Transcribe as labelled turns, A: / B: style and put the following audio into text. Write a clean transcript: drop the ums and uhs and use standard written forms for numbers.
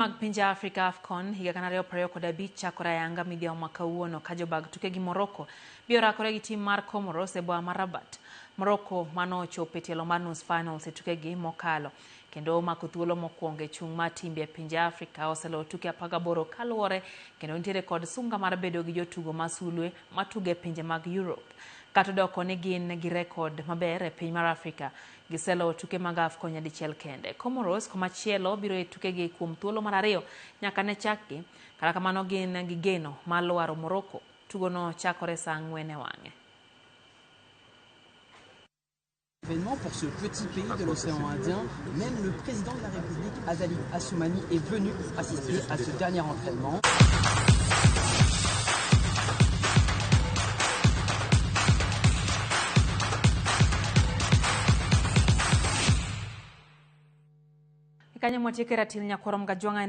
A: Mag pinje Afrika AFCON higa kana ariyo prariyo kod abich chakore ayanga midhiao makawuono ka jobag tuke gi Morocco biro rakore gi tim mar Comoros e boma mar Rabat. Morocco mano ochopo e tielo mar nus finals e tuke gi mokalo kendo omako thuolo mokwongo e chung' mar timbe e pinje Afrika oseloyo tuke 18 kaluwore kendo nitiere kod sunga mar bedo gi jotugo masulwe matugo e pinje mag Europe. Kata doko ni gin gi rekod maber e piny mar Afrika giseloyo tuke mag AFCON nyadichiel kende. Comoros komachielo biro e tuke gi kuom thuolo mar ariyo nyaka ne chakgi, kata kamano gin gi geno mar lwaro Morocco. Tugono chakore saa 4 e wang'e.
B: Pour ce petit pays de l'océan Indien, même le président de la République, Azali Assoumani, est venu assister à ce dernier entraînement.
A: Kanya motieke ratil nyakorom ga jwanga